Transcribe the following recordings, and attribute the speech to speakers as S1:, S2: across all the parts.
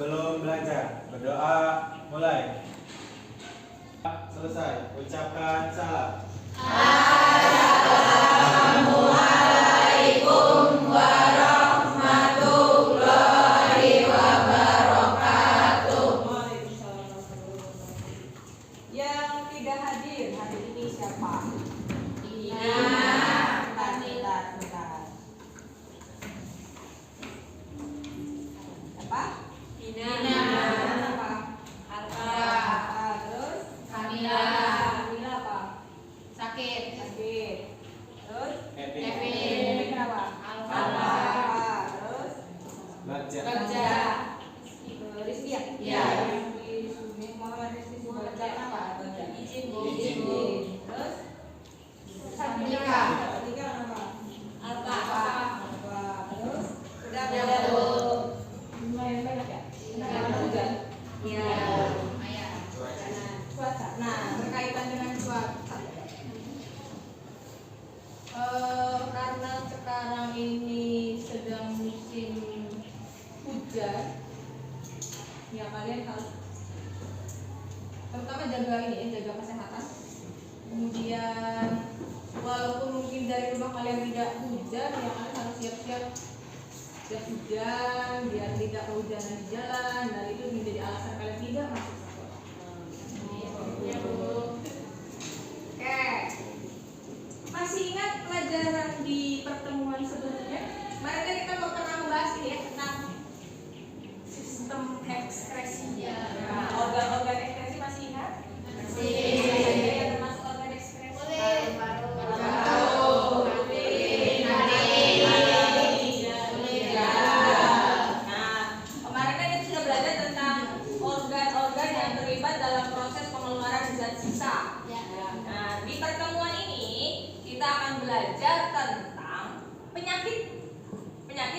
S1: sebelum belajar. Berdoa mulai. Selesai. Ucapkan salam.
S2: Assalamualaikum warahmatullahi wabarakatuh.
S3: Yang tidak hadir hari ini siapa? Bentar. Siapa?
S2: Ina.
S3: Apa?
S2: Arta.
S3: Terus?
S2: Kamila.
S3: Kamila apa?
S2: Sakit.
S3: Terus?
S1: Happy.
S3: Ini kenapa?
S2: Alfa.
S3: Terus?
S2: Bagja.
S3: Rizky ya?
S2: Iya.
S3: Rizky Muhammad Rizky Bagja apa?
S2: Izin.
S3: Terus?
S2: Sabrika.
S3: Sabrika apa?
S2: Alfa.
S3: Terus? Udah
S2: Udah,
S3: boleh.
S2: Bu.
S3: Lumayan banyak ya?
S2: Iya.
S3: Hujan?
S2: Iya.
S3: Cuaca. Nah, berkaitan dengan cuaca. Karena sekarang ini sedang musim hujan, ya kalian harus terutama jaga kesehatan. Kemudian walaupun mungkin dari rumah kalian tidak hujan, ya kalian harus siap-siap jas hujan biar tidak kehujanan di jalan, dan itu menjadi alasan kalian tidak masuk sekolah.
S2: Iya, Bu.
S3: Oke, masih ingat pelajaran di pertemuan sebelumnya? Kemarin kan kita pernah membahas ini ya tentang sistem ekspresi. Nah, organ-organ ekspresi masih ingat?
S2: Masih.
S3: Apa saja yang termasuk organ ekspresi? Nah, kemarin kan kita sudah belajar tentang organ-organ yang terlibat dalam proses pengeluaran zat sisa. Nah, di pertemuan ini kita akan belajar tentang penyakit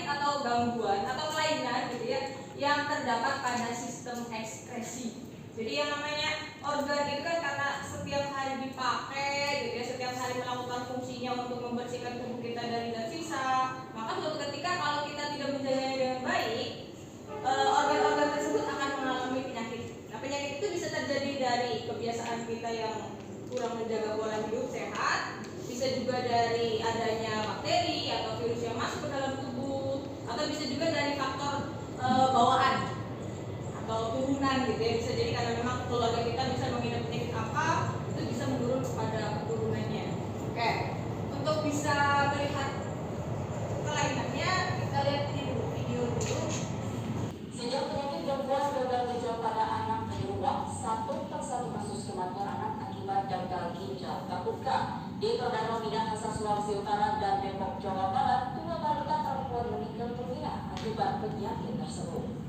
S3: atau gangguan atau kelainan gitu ya yang terdapat pada sistem ekskresi. Jadi yang namanya organ itu kan karena setiap hari dipakai gitu ya, setiap hari melakukan fungsinya untuk membersihkan tubuh kita dari zat sisa, maka suatu ketika kalau kita tidak menjaganya dengan baik, organ-organ tersebut akan mengalami penyakit. Nah, penyakit itu bisa terjadi dari kebiasaan kita yang kurang menjaga pola hidup sehat, bisa juga dari adanya bakteri atau virus yang masuk ke dalam tubuh, atau bisa juga dari faktor bawaan atau turunan gitu ya. Bisa jadi karena memang keluarga kita bisa mengidap penyakit apa, itu bisa menurun kepada keturunannya. Oke, untuk bisa melihat kelainannya kita lihat ini dulu, video dulu.
S4: Sejak penyakit gangguan gagal ginjal pada anak berulang, satu persatu kasus kematian anak akibat gagal ginjal terbuka di Tondano, Minahasa, Sulawesi Utara dan Depok, Jawa Barat. Dua balita perempuan meninggal dunia akibat penyakit tersebut.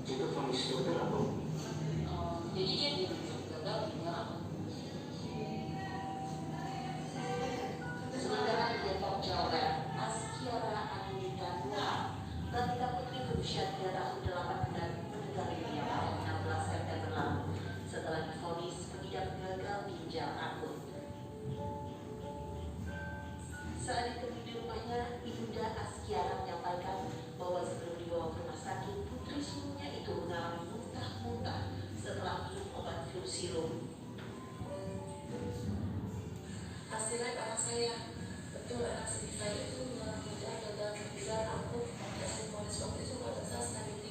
S5: Itu kondisi dokter apa?
S4: Jadi dia gagal ginjal. Sementara di Depok, Jawa Barat, Askiara Anindita Nura, balita putri berusia 3 tahun 8 bulan meninggal dunia pada 16 September lalu setelah divonis mengidap gagal ginjal akut. Saat ditemui di rumahnya, ibunda Askiara menyampaikan bahwa sebelum dibawa ke rumah sakit, putri sulungnya itu mengalami muntah-muntah setelah minum obat flu sirum. Hasilnya anak saya
S6: Betul, anak saya itu mudah gagal ginjal akut pada simponis waktu itu pada saat stadium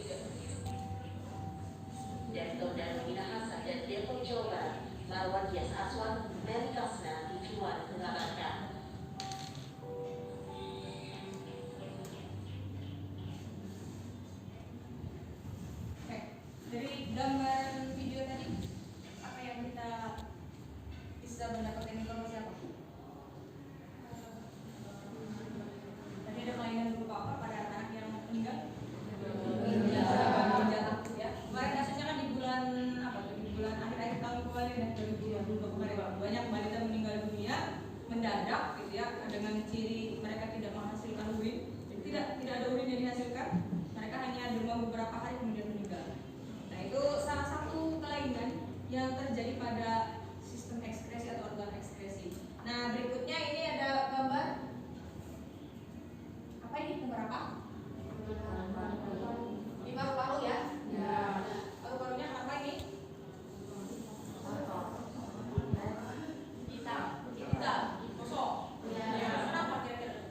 S6: 3.
S4: Direktur Danau Minahasa dan Depok Jawa Barat, Marwan Dias Aswan, Mary Kasna, Dijuan, mengabarkan.
S3: Oke, dari gambaran video tadi apa yang kita bisa mendapatkan informasi apa? Tadi ada kelainan berupa apa pada anak yang meninggal? Ginjal akut ya. Kemarin kasusnya kan di bulan apa? Di bulan akhir tahun kemarin ya, 2022 kemarin banyak balita meninggal dunia mendadak gitu ya, dengan ciri mereka tidak menghasilkan urin, jadi tidak ada urin yang dihasilkan, mereka hanya demam beberapa hari kemudian meninggal. Nah itu salah satu kelainan yang terjadi pada sistem ekskresi atau organ ekskresi. Nah berikutnya ini ada gambar apa ini, gambar apa? Di paru-paru ya? Ya. Paru-parunya kenapa ini? Hitam, kosong. Ya. Kenapa kira-kira?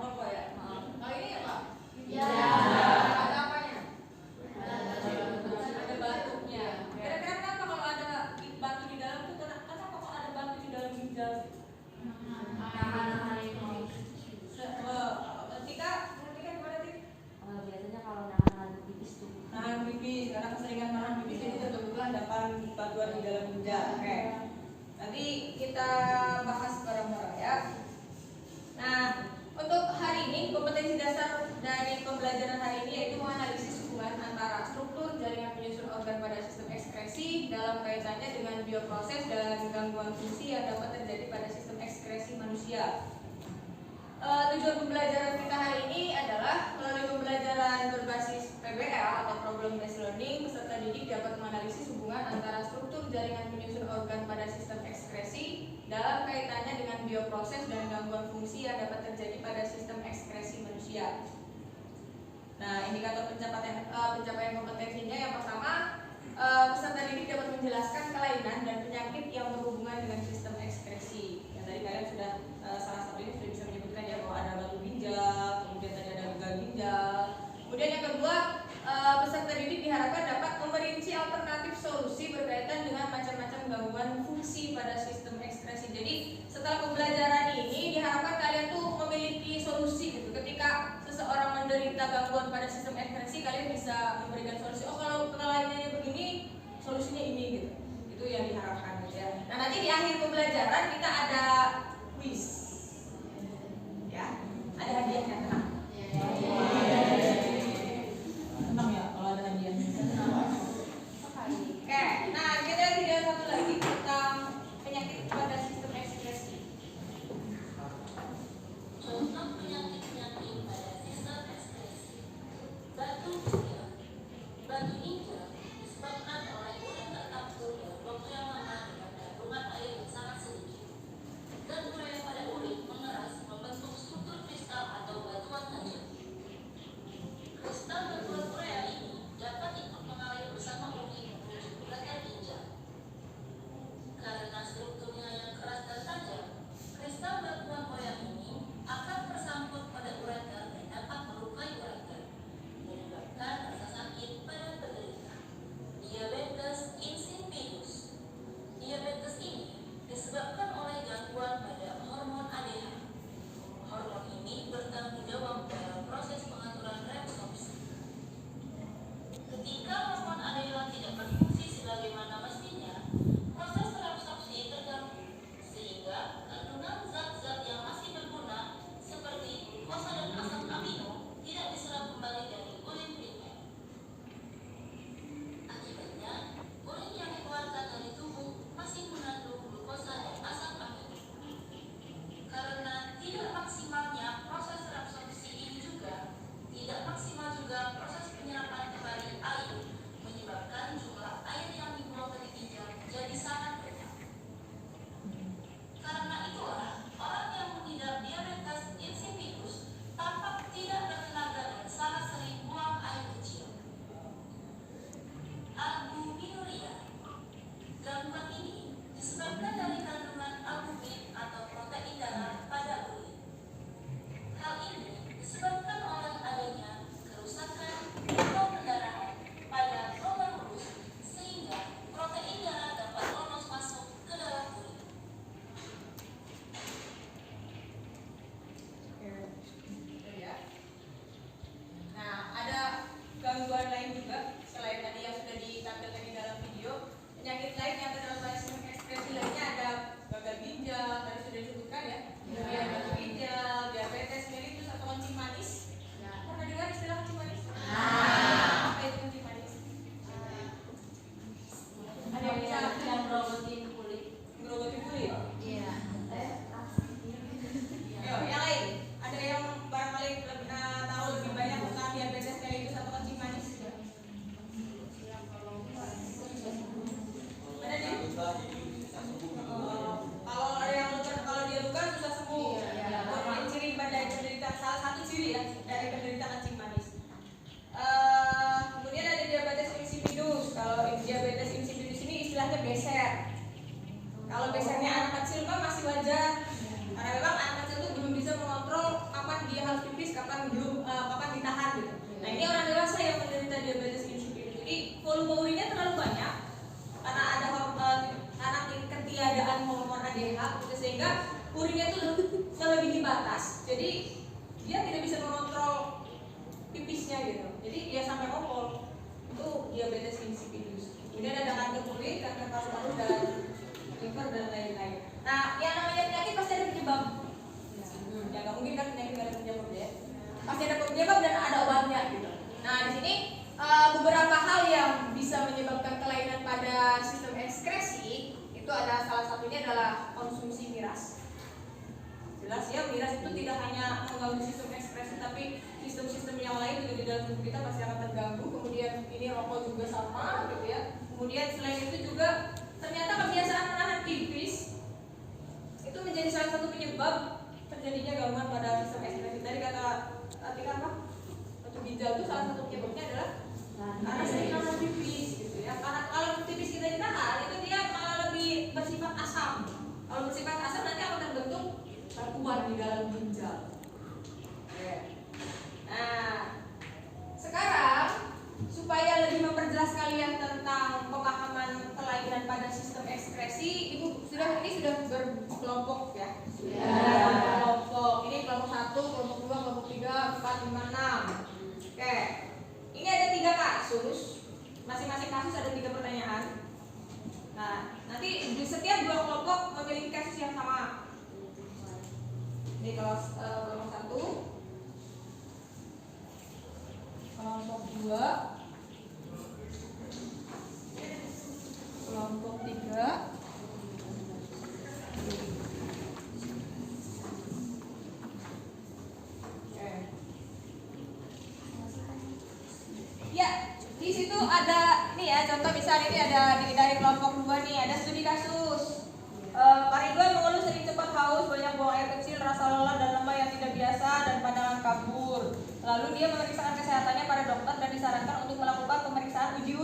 S3: Rokok ya. Kalau ini apa? Ya. Ada apanya? Ada batuknya. Kira-kira kenapa kalau ada batu di dalam tuh kenapa kok ada batu di dalam ginjal? Ketika gimana sih?
S2: Biasanya kalau nahan pipis tuh.
S3: Nahan pipis, karena keseringan nahan pipis jadi terbentuklah endapan batuan di dalam ginjal. Oke. Nanti kita bahas bareng-bareng ya. Nah, untuk hari ini kompetensi dasar dari pembelajaran hari ini yaitu menganalisis hubungan antara struktur jaringan penyusun organ pada sistem ekskresi dalam kaitannya dengan bioproses dan gangguan fungsi yang dapat terjadi pada sistem ekskresi manusia. Tujuan pembelajaran kita hari ini adalah melalui pembelajaran berbasis PBL atau Problem Based Learning, peserta didik dapat menganalisis hubungan antara struktur jaringan penyusun organ pada sistem ekskresi dalam kaitannya dengan bioproses dan gangguan fungsi yang dapat terjadi pada sistem ekskresi manusia. Nah, indikator pencapaian kompetensinya yang pertama, peserta didik dapat menjelaskan kelainan dan penyakit yang berhubungan dengan sistem ekskresi. Yang tadi kalian sudah salah satu ini sudah bisa menyebutkan ya bahwa ada batu ginjal, kemudian tadi ada gagal ginjal. Kemudian yang kedua, peserta didik diharapkan dapat memerinci alternatif solusi berkaitan dengan macam-macam gangguan fungsi pada sistem ekskresi. Jadi setelah pembelajaran ini diharapkan kalian tuh memiliki solusi gitu. Ketika seseorang menderita gangguan pada sistem ekskresi, kalian bisa memberikan solusi. Oh kalau kelainannya begini, solusinya ini gitu. Itu yang diharapkan gitu ya. Nah nanti di akhir pembelajaran kita ada quiz, ya. Ada hadiahnya, tenang. Tenang ya kalau ada hadiahnya. Oke, nah kita video satu lagi tentang penyakit pada sistem ekskresi.
S4: Contoh penyakit-penyakit pada sistem ekskresi. Batu ginjal. Batu ginjal disebabkan oleh urin terkapsul dalam waktu yang lama dengan kandungan air yang sangat sedikit. Dan
S3: urinnya tuh melebihi batas, jadi dia tidak bisa mengontrol pipisnya gitu, jadi dia sampai kopol, itu diabetes insipidus. Kemudian ada kanker kulit, kanker paru-paru dan liver dan lain-lain. Nah, yang namanya penyakit pasti ada penyebab. Ya nggak mungkin kan penyakit nggak ada penyebab ya. Pasti ada penyebab dan ada obatnya gitu. Nah, di sini beberapa hal yang bisa menyebabkan kelainan pada sistem ekskresi itu ada, salah satunya adalah konsumsi miras. Jelas ya, miras itu tidak hanya mengganggu sistem ekskresi, tapi sistem-sistem yang lain juga di dalam tubuh kita pasti akan terganggu. Kemudian ini rokok juga sama gitu ya. Kemudian selain itu juga ternyata kebiasaan menahan pipis itu menjadi salah satu penyebab terjadinya gangguan pada sistem ekskresi. Tadi kata Atika apa? Batu ginjal itu salah satu penyebabnya adalah karena sering nahan pipis gitu ya. Karena kalau pipis kita ditahan itu dia malah lebih bersifat asam. Kalau bersifat asam nanti akan terbentuk batuan di dalam ginjal. Oke. Nah, sekarang supaya lebih memperjelas kalian tentang pemahaman kelainan pada sistem ekskresi, Ibu sudah berkelompok ya? Sudah berkelompok. Ini kelompok 1, kelompok 2, kelompok 3, 4, 5, 6. Oke. Ini ada 3 kasus. Masing-masing kasus ada 3 pertanyaan. Nah, nanti di setiap 2 kelompok memiliki kasus yang sama. Ini kelompok 1, kelompok 2, kelompok 3, ya, di situ ada ini ya, contoh misalnya ini ada dari kelompok 2 nih, ada studi kasus. Pak Ridwan mengeluh sering cepat haus, banyak buang air kecil, rasa lelah dan lemah yang tidak biasa, dan pandangan kabur. Lalu dia memeriksakan kesehatannya pada dokter dan disarankan untuk melakukan pemeriksaan uji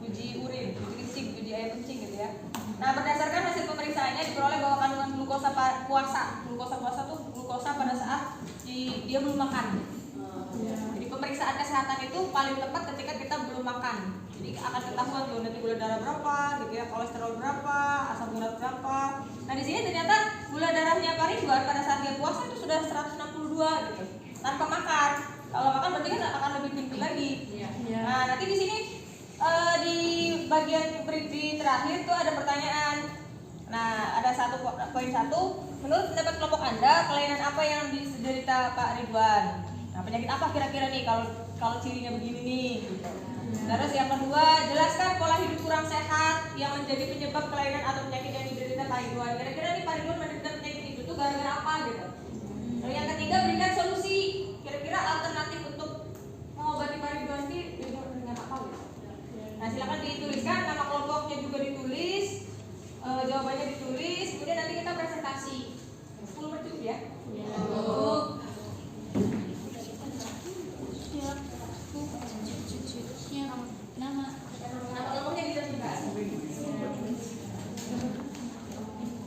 S3: kencing, uji air kencing gitu ya. Nah, berdasarkan hasil pemeriksaannya diperoleh bahwa kandungan glukosa puasa tuh glukosa pada saat dia belum makan. Jadi pemeriksaan kesehatan itu paling tepat ketika kita belum makan. Jadi akan ketahuan tuh nanti gula darah berapa, gitu ya, kolesterol berapa, asam urat berapa. Nah, di sini ternyata gula darahnya Pak Ridwan pada saat dia puasa itu sudah 162 gitu, tanpa makan. Kalau makan berarti kan akan lebih tinggi lagi. Nah, nanti di sini di bagian di terakhir tuh ada pertanyaan. Nah, ada poin 1. Menurut pendapat kelompok Anda, kelainan apa yang diderita Pak Ridwan? Nah, penyakit apa kira-kira nih kalau cirinya begini nih? Gitu. Terus yang kedua, jelaskan pola hidup kurang sehat yang menjadi penyebab kelainan atau penyakit yang diderita Pak Ridwan. Kira-kira nih Pak Ridwan menderita penyakit itu tuh gara-gara apa gitu? Lalu yang ketiga, berikan solusi. Kira-kira alternatif untuk mengobati Pak Ridwan ini dengan apa gitu? Nah, silakan dituliskan, nama kelompoknya juga ditulis, jawabannya ditulis, kemudian nanti kita presentasi. 10 menit cukup ya?
S2: Nama
S3: kelompoknya dituliskan.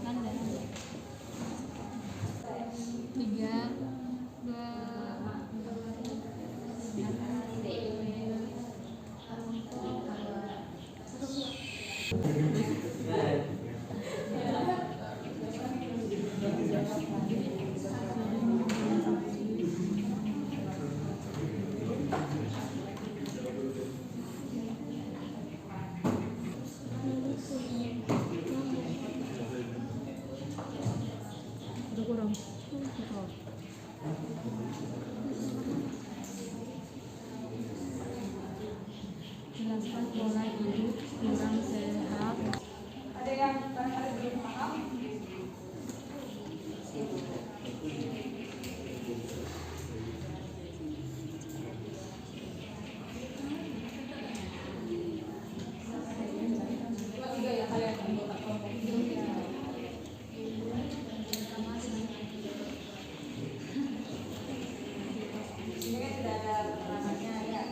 S2: Nanda 3, jelaskan pola hidup kurang sehat.
S3: Ada yang barangkali belum paham? Cuma 3 ya kalian anggota kelompok. Ini kan sudah ada keterangannya ya.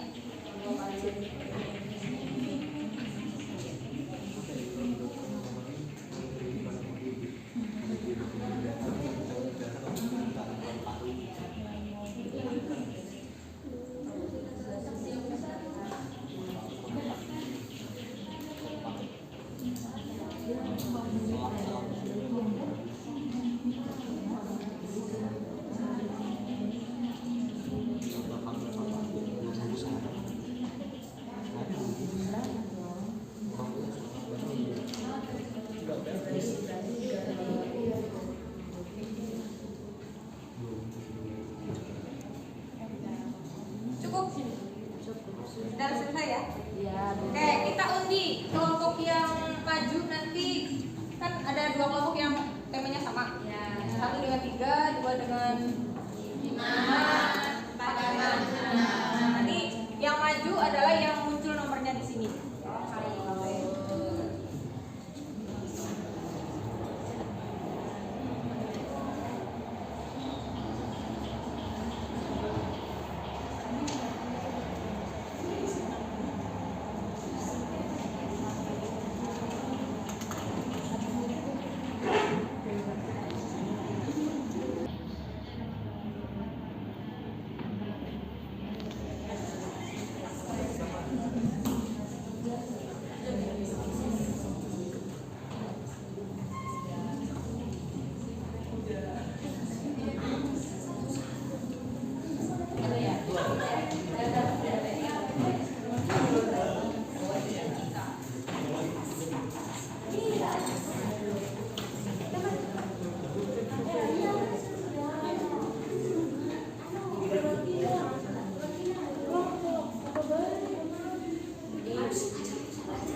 S3: Udah selesai ya?
S2: Iya.
S3: Oke, kita undi kelompok yang maju nanti kan ada 2 kelompok yang temanya sama.
S2: Ya.
S3: 1 dengan 3, 2 dengan 5, 4 dengan 6. Nanti yang maju adalah yang muncul nomornya di sini.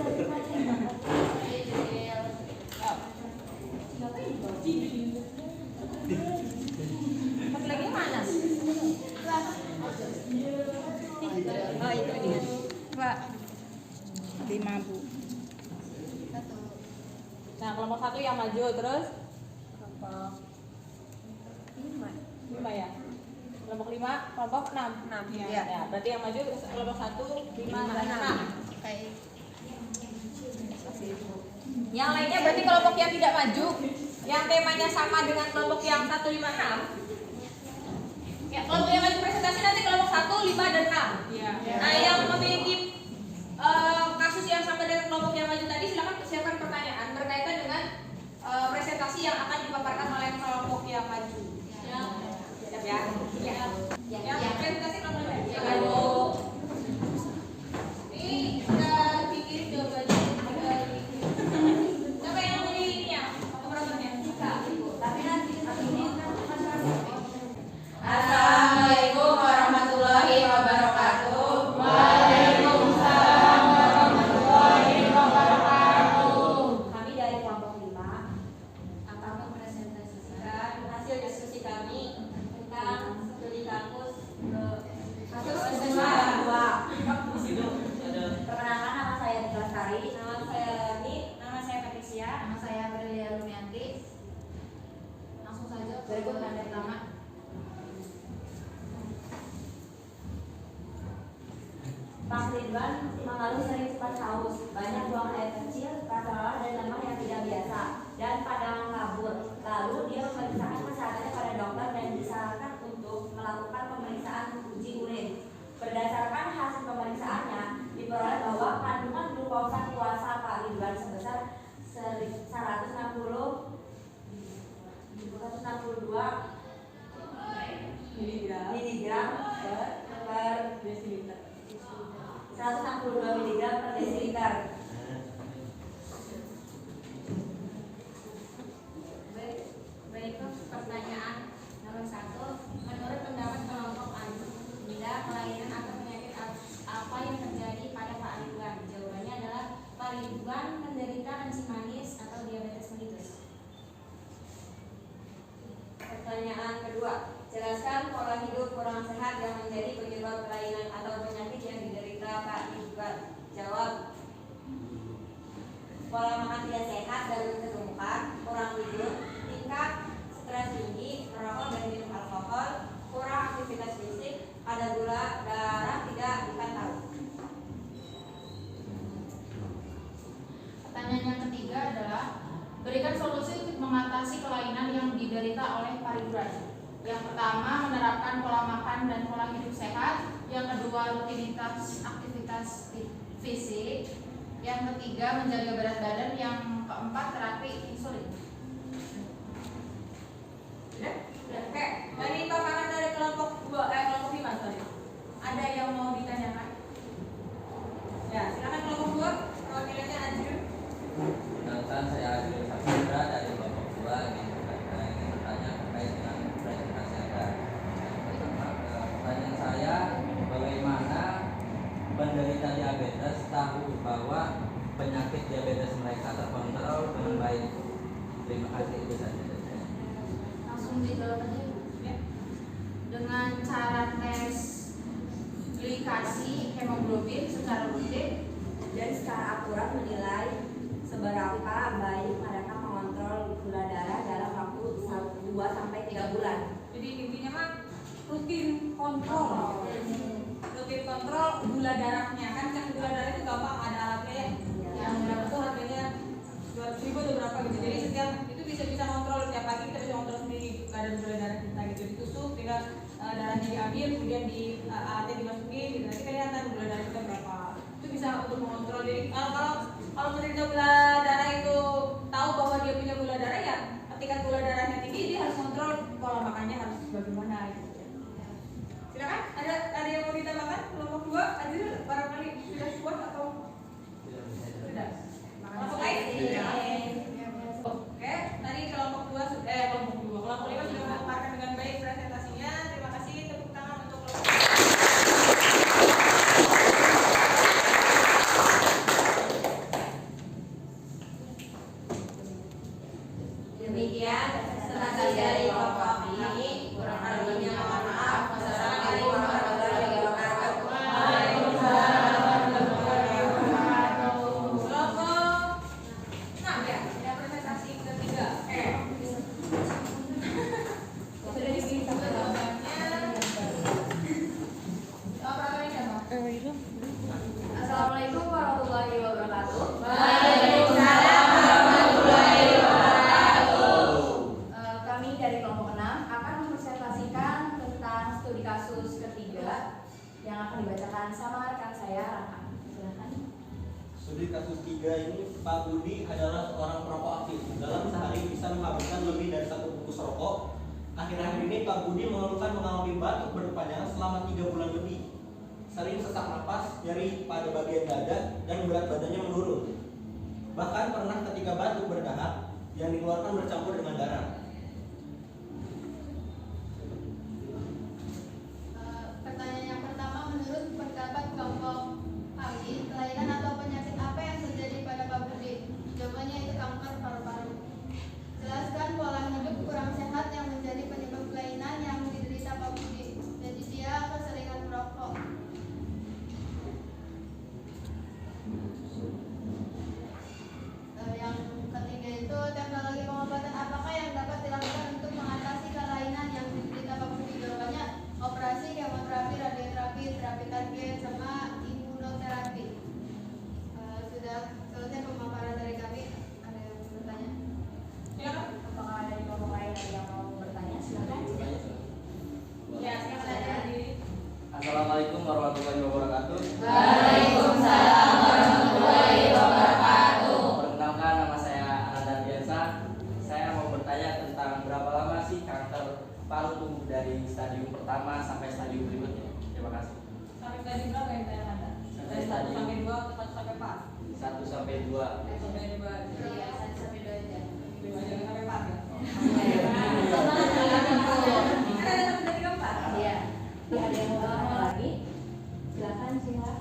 S3: Satu lagi mana? Oh itu dia. Pak. 5 Bu. Nah kelompok 1 yang maju terus kelompok 5 ya. Kelompok 5, kelompok 6. Ya. Ya, berarti yang maju kelompok 1, 5 dan 6.
S2: Baik.
S3: Yang lainnya berarti kelompok yang tidak maju, yang temanya sama dengan kelompok yang 1, 5, 6. Ya, kelompok yang maju presentasi nanti kelompok 1, 5 dan 6.
S2: Iya.
S3: Nah, yang memiliki kasus yang sama dengan kelompok yang maju tadi silakan persiapkan pertanyaan berkaitan dengan presentasi yang akan dipaparkan oleh kelompok yang maju. Siap ya? Ya. Yang presentasi kelompok yang maju. Ini sudah pikirin jawabannya. Siapa yang mau jadi ininya? Operatornya?
S4: Tapi nanti ini
S3: Assalamualaikum warahmatullahi wabarakatuh.
S4: kami dari kelompok 5
S2: Akan mempresentasikan
S3: Hasil diskusi kami tentang studi kampus
S4: kasus
S3: kasus
S4: kedua.
S5: Itu ada
S4: Perkenalkan, nama saya Dila Sari.
S3: Nama saya Rani, nama saya Patricia.
S2: nama saya Brilia Rumianti. Langsung saja ke
S4: Berikut
S2: yang
S4: materi
S2: pertama.
S4: Pak Ridwan mengeluh sering cepat haus, banyak buang air kecil, rasa lelah dan lemah yang tidak biasa, dan pandangan kabur. Lalu dia memeriksakan kesehatannya pada dokter dan disarankan untuk melakukan pemeriksaan uji urin. Berdasarkan hasil pemeriksaannya, diperoleh bahwa kandungan glukosa puasa Pak Ridwan sebesar 162 miligram per desiliter. 162 mg per desiliter.
S2: Berikut pertanyaan nomor 1. Menurut pendapat kelompok anu, bila kelainan atau penyakit apa yang terjadi pada Pak Ridwan? Jawabannya adalah Pak Ridwan menderita kencing manis atau diabetes mellitus.
S3: Pertanyaan kedua, jelaskan pola hidup kurang sehat yang menjadi penyebab kelainan atau penyakit yang diderita Pak Ridwan. Jawab. Pola makan tidak sehat dan kegemukan, kurang tidur, tingkat stres tinggi, merokok dan minum alkohol, kurang aktivitas fisik, ada gula darah tidak dipantau.
S2: Pertanyaan yang ketiga adalah berikan solusi untuk mengatasi kelainan yang diderita oleh Pak Ridwan. Yang pertama, menerapkan pola makan dan pola hidup sehat. Yang kedua, rutinitas aktivitas fisik. Yang ketiga, menjaga berat badan. Yang keempat, terapi insulin.
S3: Sudah? Oke, dari paparan dari kelompok 5 sorry. Ada yang mau ditanyakan? Ya, silakan kelompok 2, perwakilannya Ajrul.
S7: Perkenalkan, saya Azrul Saputra dari kelompok 2 ingin bertanya terkait dengan presentasi Anda. Yang pertama, pertanyaan saya, bagaimana penderita
S2: ekstraksi hemoglobin secara rutin
S8: dan secara akurat menilai seberapa baik mereka mengontrol gula darah dalam waktu 2-3 bulan.
S3: Jadi intinya mah rutin kontrol. Rutin kontrol gula darahnya, kan cek gula darah itu gampang, ada alatnya ya. Yang berapa tuh harganya 200.000 atau berapa gitu. Jadi setiap itu bisa kontrol, tiap pagi kita bisa kontrol sendiri keadaan gula darah kita gitu. Ditusuk, tinggal darahnya diambil, kemudian di alatnya dimasukin gitu. Nanti kelihatan gula darah kita berapa. Itu bisa untuk mengontrol. Jadi kalau penderita gula darah itu tahu bahwa dia punya gula darah, ya ketika gula darahnya tinggi dia harus kontrol pola makannya harus bagaimana gitu. Silakan, ada yang mau ditambahkan? Kelompok 2, Adil barangkali sudah puas atau sudah? Kelompok lain? Oke, tadi kelompok 2 kelompok 5 sudah memaparkan dengan baik presentasinya. Terima kasih, tepuk tangan untuk kelompok 5.
S8: Demikian presentasi dari kelompok kami. Kurang lebihnya mohon maaf. Wassalamualaikum warahmatullahi wabarakatuh.
S3: Kelompok 6 ya, ada presentasi ketiga. Sudah dibikin gambarnya. Operatornya siapa?
S8: Assalamualaikum warahmatullahi wabarakatuh.
S2: Waalaikumsalam warahmatullahi wabarakatuh.
S8: Kami dari kelompok 6 akan mempresentasikan tentang studi kasus ketiga yang akan dibacakan sama rekan saya Raka. Silakan.
S5: Studi kasus 3 ini, Pak Budi adalah seorang perokok aktif. Dalam sehari bisa menghabiskan lebih dari 1 bungkus rokok. Akhir-akhir ini Pak Budi mengeluhkan mengalami batuk berkepanjangan selama 3 bulan lebih. Sering sesak napas, nyeri pada bagian dada, dan berat badannya menurun. Bahkan pernah ketika batuk berdahak yang dikeluarkan bercampur dengan darah.
S9: Pertanyaan yang pertama, menurut pendapat kelompok kami, kelainan atau penyakit apa yang terjadi pada Pak Budi? Jawabannya itu kanker paru-paru. Jelaskan pola hidup kurang sehat yang menjadi penyebab kelainan yang diderita Pak Budi. Jadi dia keseringan merokok. Yang ketiga itu, teknologi pengobatan apakah yang dapat dilakukan untuk mengatasi kelainan yang diderita Pak Budi? Jawabannya operasi, kemoterapi, radioterapi, terapi target, sama imunoterapi. Sudah selesai pemaparan dari kami. Ada yang bertanya?
S3: Silakan.
S8: Apakah ada di kelompok lain yang mau bertanya? Silakan.
S3: Ya, silakan ada diri.
S7: Assalamualaikum warahmatullahi wabarakatuh.
S2: Waalaikumsalam warahmatullahi wabarakatuh.
S7: Perkenalkan, nama saya Ananda Biansa. Saya mau bertanya tentang berapa lama sih kanker paru tumbuh dari stadium pertama sampai stadium berikutnya. Terima kasih.
S3: Sampai tadi berapa yang tanya Anda? Dari 1 sampai 2 atau 1 sampai 4?
S7: 1 sampai 2.
S3: 1 sampai 2.
S2: Iya, 1 sampai 2 aja.
S3: 2 jangan sampai 4 ya. Ada yang sampai 3 4.
S8: Iya. Ada yang mau bertanya lagi? Silakan Sila.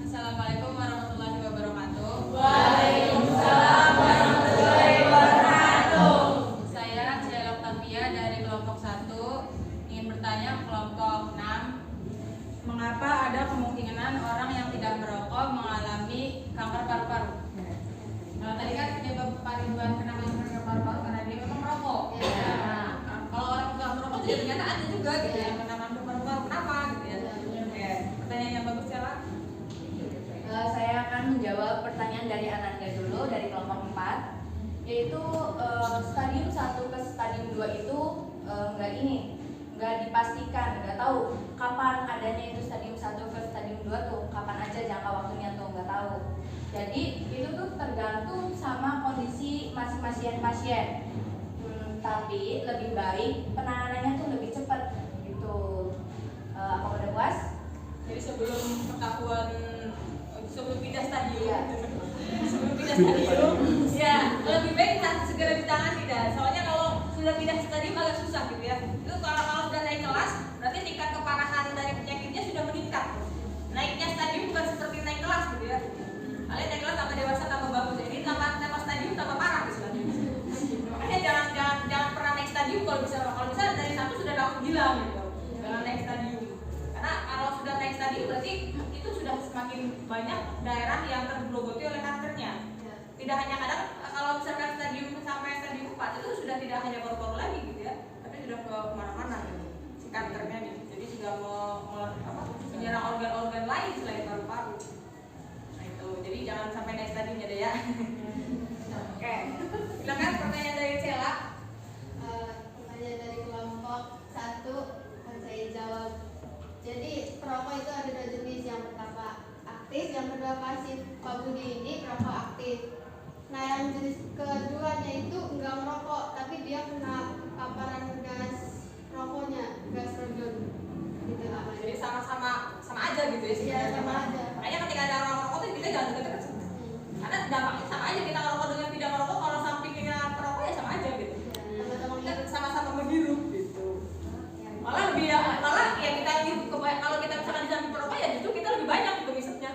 S3: Assalamualaikum warahmatullahi wabarakatuh.
S2: Waalaikumsalam warahmatullahi wabarakatuh.
S3: Saya Ciela Octavia dari kelompok 1 ingin bertanya ke kelompok 6. Mengapa ada kemungkinan orang yang tidak merokok mengalami kanker paru-paru? Nah, tadi kan penyebab Pak Ridwan kenapa kanker paru-paru karena dia memang merokok.
S2: Iya.
S3: Nah, kalau orang tidak merokok juga ternyata ada juga gitu yang kena kanker paru-paru. Kenapa gitu ya? Oke, pertanyaan yang bagus Ciela.
S8: Saya akan menjawab pertanyaan dari Ananda dulu dari kelompok 4, yaitu stadium 1 ke stadium 2 itu nggak dipastikan, nggak tahu kapan adanya itu stadium 1 ke stadium 2 tuh, kapan aja jangka waktunya tuh nggak tahu. Jadi itu tuh tergantung sama kondisi masing-masing pasien. Tapi lebih baik penanganannya tuh lebih cepat gitu. Apa udah puas?
S3: Jadi sebelum ketahuan, sebelum pindah stadium,
S8: Iya.
S3: sebelum pindah stadium, ya lebih baik harus segera ditangani dah. Soalnya kalau sudah pindah stadium agak susah gitu ya. Itu kalau sudah naik kelas, berarti tingkat keparahan dari penyakitnya sudah meningkat. Naiknya stadium bukan seperti naik kelas gitu ya. Kalian naik kelas tambah dewasa tambah bagus. Ini tambah stadium tambah parah istilahnya. Makanya jangan pernah naik stadium kalau bisa dari 1 sudah langsung hilang gitu. Jangan naik stadium. Karena kalau sudah semakin banyak daerah yang tergerogoti oleh kankernya. Tidak hanya kadang kalau misalkan stadium sampai stadium 4 itu sudah tidak hanya paru-paru lagi gitu ya, tapi sudah ke mana-mana gitu si kankernya nih. Jadi sudah menyerang organ-organ lain selain paru-paru. Nah itu, jadi jangan sampai naik stadiumnya deh ya. Oke, silakan pertanyaan dari Cela.
S9: Pertanyaan dari kelompok 1 akan saya jawab. Jadi perokok itu ada 2 jenis, yang pertama aktif, yang kedua pasif. Pak Budi ini perokok aktif. Nah yang jenis keduanya itu enggak merokok, tapi dia kena paparan gas rokoknya, gas radon. Gitu namanya.
S3: Jadi sama aja gitu ya.
S9: Iya, sama aja.
S3: Makanya ketika ada orang merokok itu kita jangan deket-deket. Karena dampaknya sama aja, kita ngerokok dengan tidak merokok, kalau sampingnya perokok ya sama aja gitu. Kita sama-sama menghirup gitu. Malah kita hirup kalau kita misalkan di samping perokok ya justru kita lebih banyak gitu ngisepnya.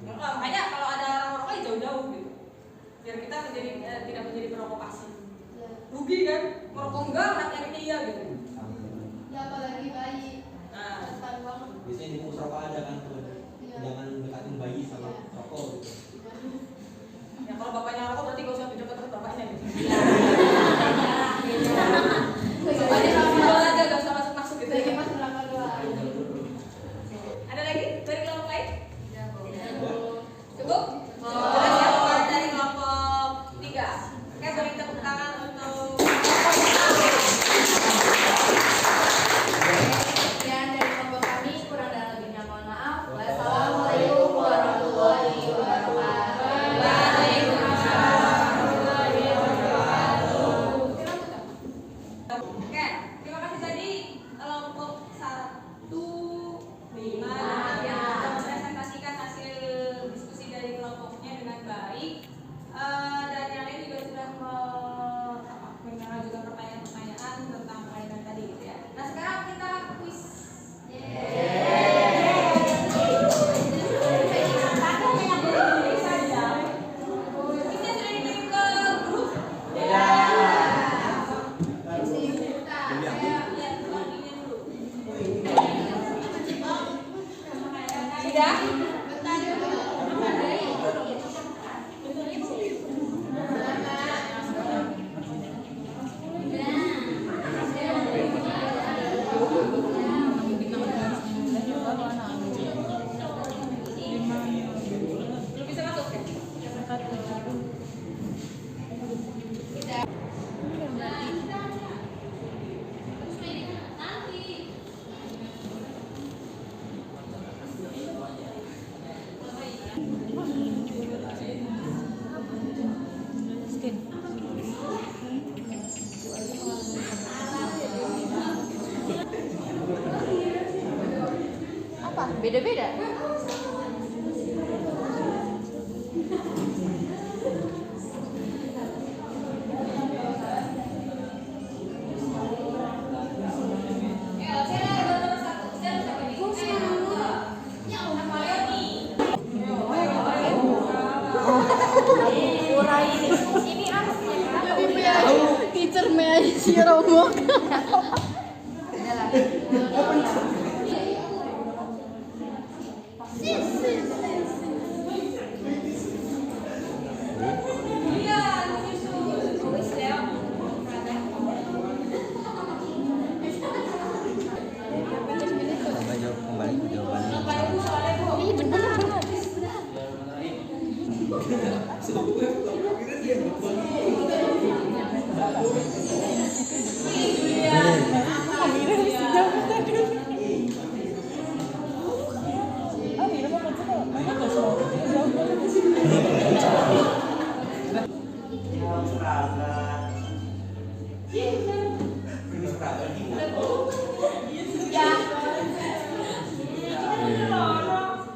S3: Makanya kalau ada orang merokok ya jauh-jauh gitu. Biar kita tidak menjadi perokok pasif. Rugi kan? Merokok enggak, nyarinya iya gitu.
S9: Ya apalagi bayi.
S3: Nah,
S9: rentan banget.
S5: Biasanya dibungkus rokok aja kan tuh.
S9: Iya.
S5: Jangan dekatin bayi sama rokok gitu.
S3: ya kalau bapaknya rokok berarti gak usah deket-deket bapaknya gitu. Bapaknya sama aja gak usah masuk-masuk gitu.
S9: Jadi pas berangkat doang.
S3: Ada lagi dari kelompok lain? Cukup? Jelas ya pokoknya dari kelompok 3. Oke, beri tepuk tangan untuk
S8: Sekian dari kelompok kami, kurang dan lebihnya mohon maaf. Wassalamualaikum warahmatullahi wabarakatuh.
S3: Oke, terima kasih tadi kelompok 1 yang sudah mempresentasikan hasil diskusi dari kelompoknya dengan baik. Dan yang lain juga sudah mengajukan pertanyaan-pertanyaan tentang kelainan tadi gitu ya. Nah sekarang kita kuis. Kuisnya sudah dikirim ke grup. Sudah? Belum bisa masuk ya?
S8: Apa? Beda-beda?
S9: Teacher me si Romo.
S3: Iya, kuis ya.
S5: Kembali ke jawabannya.
S9: Iya benar.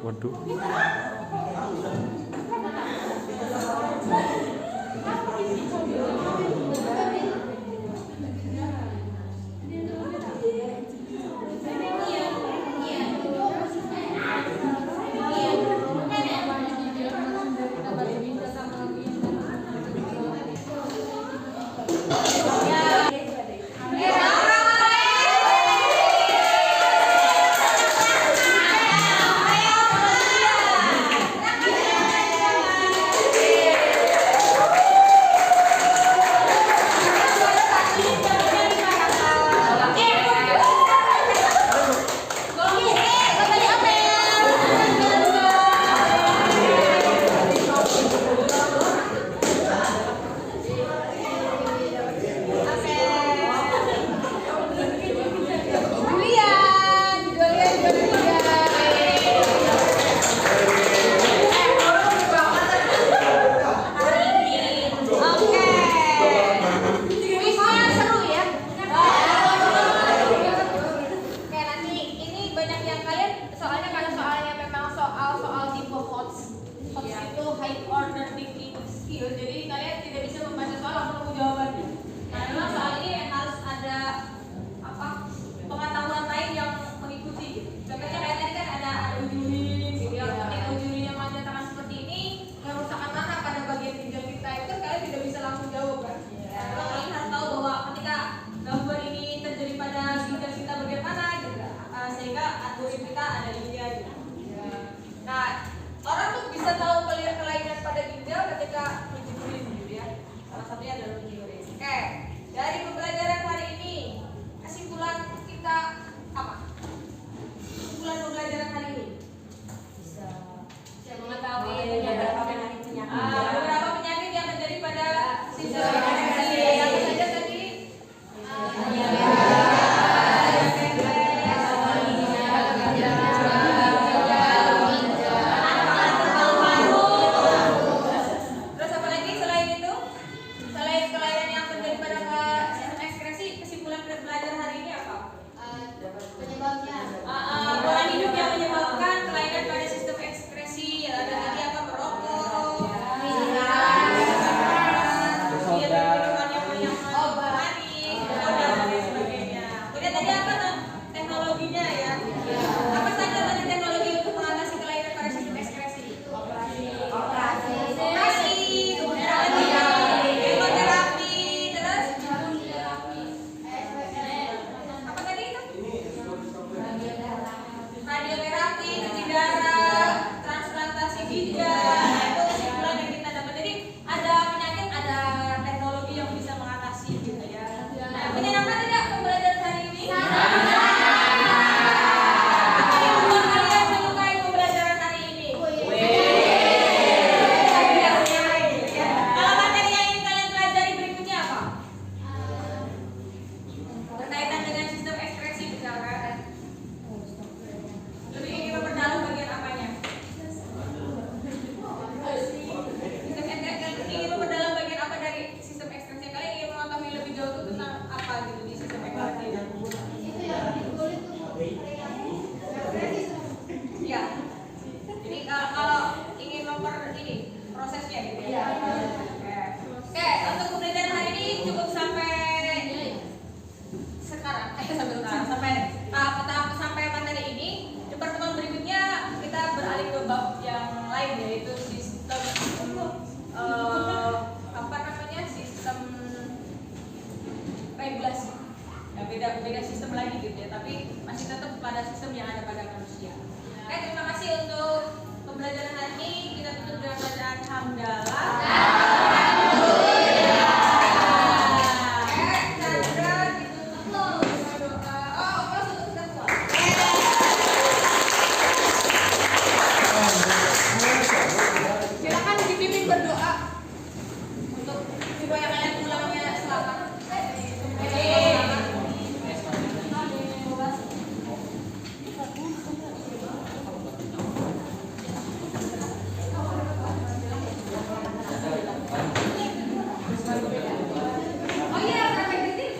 S1: Waduh.
S3: Ayo beda sistem lagi gitu ya, tapi masih tetap pada sistem yang ada pada manusia. Oke, terima kasih untuk pembelajaran hari ini. Kita tutup dengan bacaan hamdalah. Silakan dipimpin berdoa untuk ibu yang akan pulangnya selamat. Oh iya, sampai detik.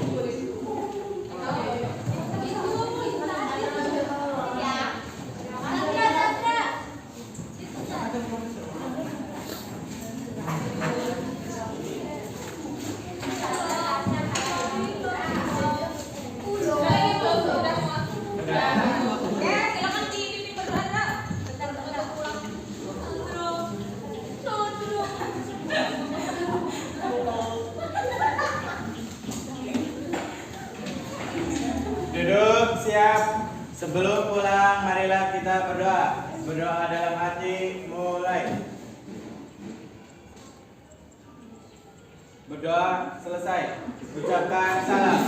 S3: Silakan dipimpin berdoa. Bentar untuk pulang.
S10: Duduk, siap. Sebelum pulang, marilah kita berdoa. Berdoa dalam hati, mulai. Berdoa selesai. Ucapkan salam.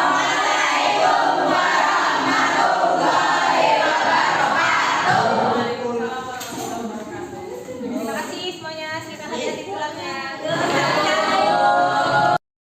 S9: Assalamualaikum warahmatullahi wabarakatuh.